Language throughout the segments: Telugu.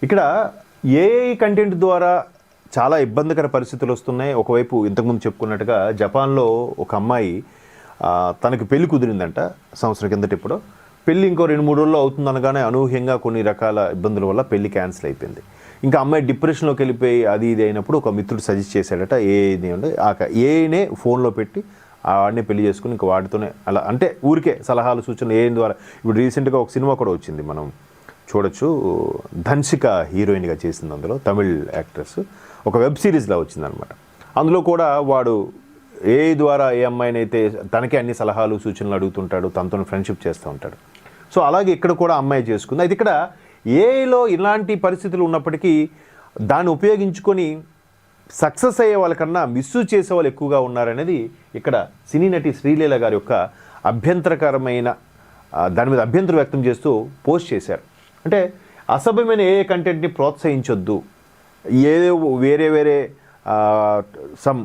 ఇక్కడ ఏఐ కంటెంట్ ద్వారా చాలా ఇబ్బందికర పరిస్థితులు వస్తున్నాయి. ఒకవైపు ఇంతకుముందు చెప్పుకున్నట్టుగా జపాన్లో ఒక అమ్మాయి తనకి పెళ్లి కుదిరిందంట సంవత్సరం కిందట. ఇప్పుడు పెళ్ళి ఇంకో 2-3 రోజుల్లో అవుతుంది అనగానే అనూహ్యంగా కొన్ని రకాల ఇబ్బందుల వల్ల పెళ్లి క్యాన్సిల్ అయిపోయింది. ఇంకా అమ్మాయి డిప్రెషన్లోకి వెళ్ళిపోయి అది ఇది అయినప్పుడు ఒక మిత్రుడు సజెస్ట్ చేశాడట ఏఐని అంటే ఏఐనే ఫోన్లో పెట్టి వాడిని పెళ్లి చేసుకుని ఇంకా వాటితోనే అలా అంటే ఊరికే సలహాలు సూచనలు ఏఐ ద్వారా. ఇప్పుడు రీసెంట్గా ఒక సినిమా కూడా వచ్చింది, మనం చూడొచ్చు. ధన్సిక హీరోయిన్గా చేసింది, అందులో తమిళ్ యాక్ట్రెస్. ఒక వెబ్ సిరీస్లా వచ్చిందనమాట. అందులో కూడా వాడు ఏఐ ద్వారా ఏ అమ్మాయినైతే తనకే అన్ని సలహాలు సూచనలు అడుగుతుంటాడు, తనతో ఫ్రెండ్షిప్ చేస్తూ ఉంటాడు. సో అలాగే ఇక్కడ కూడా అమ్మాయి చేసుకుంది. అయితే ఇక్కడ ఏఐలో ఇలాంటి పరిస్థితులు ఉన్నప్పటికీ దాన్ని ఉపయోగించుకొని సక్సెస్ అయ్యే వాళ్ళకన్నా మిస్యూజ్ చేసే వాళ్ళు ఎక్కువగా ఉన్నారనేది ఇక్కడ సినీ నటి శ్రీలీల గారి యొక్క అభ్యంతరకరమైన దాని మీద అభ్యంతరం వ్యక్తం చేస్తూ పోస్ట్ చేశారు. అంటే అసభ్యమైన ఏ కంటెంట్ని ప్రోత్సహించొద్దు, ఏదో వేరే సమ్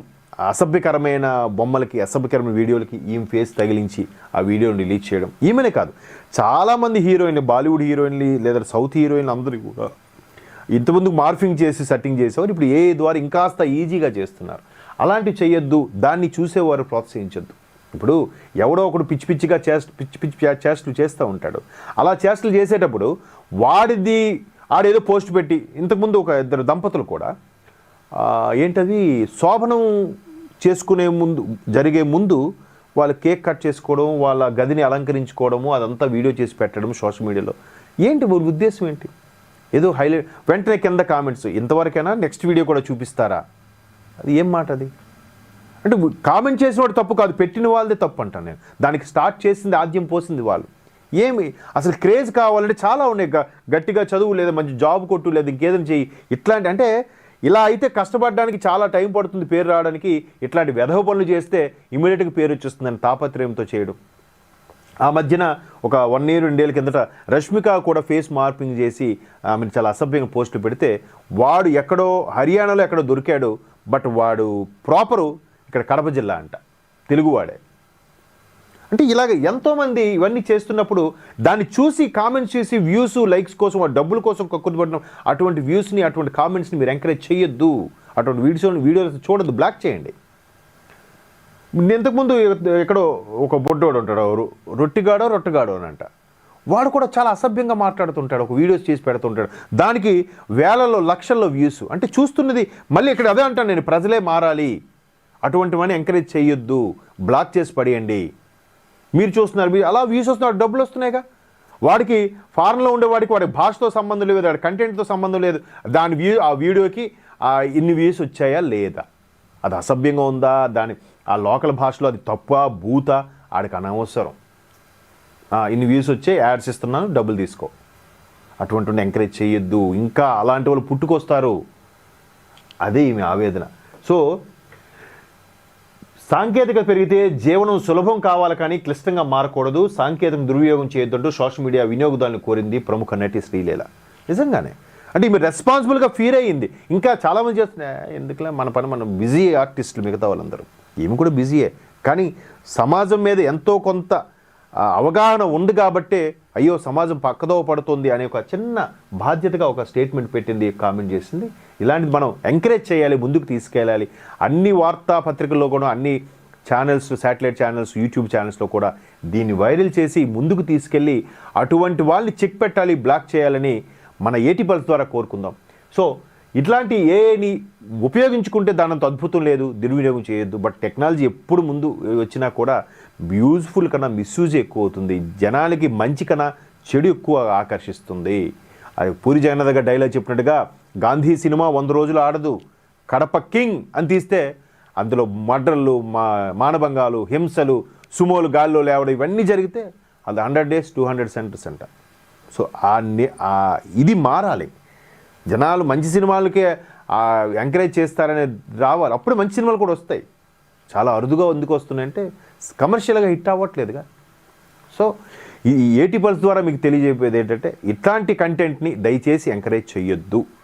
అసభ్యకరమైన బొమ్మలకి అసభ్యకరమైన వీడియోలకి ఈమె ఫేస్ తగిలించి ఆ వీడియోని రిలీజ్ చేయడం. ఈమెనే కాదు, చాలామంది హీరోయిన్లు, బాలీవుడ్ హీరోయిన్లు లేదా సౌత్ హీరోయిన్లు అందరూ కూడా ఇంతకుముందు మార్ఫింగ్ చేసి సెట్టింగ్ చేసేవారు ఇప్పుడు ఏఐ ద్వారా ఇంకాస్త ఈజీగా చేస్తున్నారు. అలాంటివి చేయొద్దు, దాన్ని చూసేవారు ప్రోత్సహించొద్దు. ఇప్పుడు ఎవడో ఒకడు పిచ్చి పిచ్చిగా పిచ్చి చేష్టలు చేస్తూ ఉంటాడు. అలా చేష్టలు చేసేటప్పుడు ఆడేదో పోస్ట్ పెట్టి, ఇంతకుముందు ఒక 2 దంపతులు కూడా ఏంటది శోభనం చేసుకునే జరిగే ముందు వాళ్ళు కేక్ కట్ చేసుకోవడం, వాళ్ళ గదిని అలంకరించుకోవడము, అదంతా వీడియో చేసి పెట్టడం సోషల్ మీడియాలో. ఏంటి వాళ్ళ ఉద్దేశం ఏంటి? ఏదో హైలైట్ వెంటనే కింద కామెంట్స్, ఇంతవరకైనా నెక్స్ట్ వీడియో కూడా చూపిస్తారా? అది ఏం మాట అది? అంటే కామెంట్ చేసిన వాడు తప్పు కాదు, పెట్టిన వాళ్ళదే తప్పు అంటాను నేను. దానికి స్టార్ట్ చేసింది, ఆద్యం పోసింది వాళ్ళు. ఏమి అసలు క్రేజ్ కావాలంటే చాలా ఉన్నాయి. గట్టిగా చదువు, లేదా మంచి జాబ్ కొట్టు, లేదా ఇంకేదైనా చెయ్యి. ఇట్లాంటి అంటే ఇలా అయితే కష్టపడడానికి చాలా టైం పడుతుంది పేరు రావడానికి. ఇట్లాంటి వెధవ పనులు చేస్తే ఇమీడియట్గా పేరు వచ్చేస్తుందని తాపత్రయంతో చేయడం. ఆ మధ్యన ఒక 1 year 2 ఏళ్ళ కిందట రష్మిక కూడా ఫేస్ మార్పింగ్ చేసి ఆమెను చాలా అసభ్యంగా పోస్టులు పెడితే, వాడు ఎక్కడో హర్యానాలో ఎక్కడో దొరికాడు, బట్ వాడు ప్రాపరు ఇక్కడ కడప జిల్లా అంట, తెలుగువాడే. అంటే ఇలాగ ఎంతోమంది ఇవన్నీ చేస్తున్నప్పుడు దాన్ని చూసి కామెంట్స్ చేసి వ్యూస్ లైక్స్ కోసం డబ్బుల కోసం కక్కుతుపడడం, అటువంటి వ్యూస్ని అటువంటి కామెంట్స్ని మీరు ఎంకరేజ్ చేయొద్దు. అటువంటి వీడియోస్ చూడొద్దు, బ్లాక్ చేయండి. ఇంతకుముందు ఎక్కడో ఒక బొడ్డోడు ఉంటాడు, రొట్టెగాడో అని అంట. వాడు కూడా చాలా అసభ్యంగా మాట్లాడుతుంటాడు, ఒక వీడియోస్ చేసి పెడుతుంటాడు. దానికి వేలలో లక్షల్లో వ్యూస్. అంటే చూస్తున్నది మళ్ళీ ఇక్కడ అదే అంటాను నేను, ప్రజలే మారాలి, అటువంటివన్నీ ఎంకరేజ్ చేయొద్దు, బ్లాక్ చేసి పడేయండి. మీరు చూస్తున్నారు, అలా వ్యూస్ వస్తున్నారు, డబ్బులు వస్తున్నాయిగా. వాడికి ఫారెన్లో ఉండేవాడికి వాడి భాషతో సంబంధం లేదు, వాడి కంటెంట్తో సంబంధం లేదు. ఆ వీడియోకి ఇన్ని వ్యూస్ వచ్చాయా లేదా, అది అసభ్యంగా ఉందా, ఆ లోకల్ భాషలో అది తప్ప భూత, ఆడికి అనవసరం. ఇన్ని వ్యూస్ వచ్చే యాడ్స్ ఇస్తున్నాను, డబ్బులు తీసుకో. అటువంటి ఎంకరేజ్ చేయొద్దు, ఇంకా అలాంటి వాళ్ళు పుట్టుకొస్తారు. అదే ఈమె ఆవేదన. సో సాంకేతికత పెరిగితే జీవనం సులభం కావాలి కానీ క్లిష్టంగా మారకూడదు, సాంకేతిక దుర్వినియోగం చేయొద్దంటూ సోషల్ మీడియా వినియోగదారులను కోరింది ప్రముఖ నటి శ్రీలీల. నిజంగానే అంటే ఈమె రెస్పాన్సిబుల్గా ఫీల్ అయ్యింది. ఇంకా చాలామంది చేస్తున్నారు, ఎందుకులే మన పని, మనం బిజీ ఆర్టిస్టులు మిగతా వాళ్ళందరూ. ఈమె కూడా బిజీయే, కానీ సమాజం మీద ఎంతో కొంత అవగాహన ఉంది కాబట్టే అయ్యో సమాజం పక్కదోవ పడుతుంది అనే ఒక చిన్న బాధ్యతగా ఒక స్టేట్మెంట్ పెట్టింది, కామెంట్ చేసింది. ఇలాంటిది మనం ఎంకరేజ్ చేయాలి, ముందుకు తీసుకెళ్ళాలి. అన్ని వార్తాపత్రికల్లో కూడా, అన్ని ఛానల్స్, శాటిలైట్ ఛానల్స్, యూట్యూబ్ ఛానల్స్లో కూడా దీన్ని వైరల్ చేసి ముందుకు తీసుకెళ్ళి అటువంటి వాళ్ళని చెక్ పెట్టాలి, బ్లాక్ చేయాలని మన ఏటీ పల్స్ ద్వారా కోరుకుందాం. సో ఇట్లాంటి ఏఐని ఉపయోగించుకుంటే దానంత అద్భుతం లేదు, దుర్వినియోగం చేయొద్దు. బట్ టెక్నాలజీ ఎప్పుడు ముందు వచ్చినా కూడా యూజ్ఫుల్ కన్నా మిస్యూజ్ ఎక్కువ అవుతుంది. జనాలకి మంచి కన్నా చెడు ఎక్కువ ఆకర్షిస్తుంది. అది పూరి జగన్నాథ్ గారు డైలాగ్ చెప్పినట్టుగా, గాంధీ సినిమా 100 రోజులు ఆడదు, కడప కింగ్ అని తీస్తే అందులో మర్డర్లు, మానభంగాలు, హింసలు, సుమోలు గాల్లో లేవడం ఇవన్నీ జరిగితే అది 100 days 200 centers అంట. సో ఇది మారాలి. జనాలు మంచి సినిమాలకే ఎంకరేజ్ చేస్తారనే రావాలి, అప్పుడు మంచి సినిమాలు కూడా వస్తాయి. చాలా అరుదుగా ఎందుకు వస్తున్నాయంటే కమర్షియల్గా హిట్ అవ్వట్లేదుగా. సో ఈ ఏటీ పల్స్ ద్వారా మీకు తెలియజేసేది ఏంటంటే ఇట్లాంటి కంటెంట్ని దయచేసి ఎంకరేజ్ చేయొద్దు.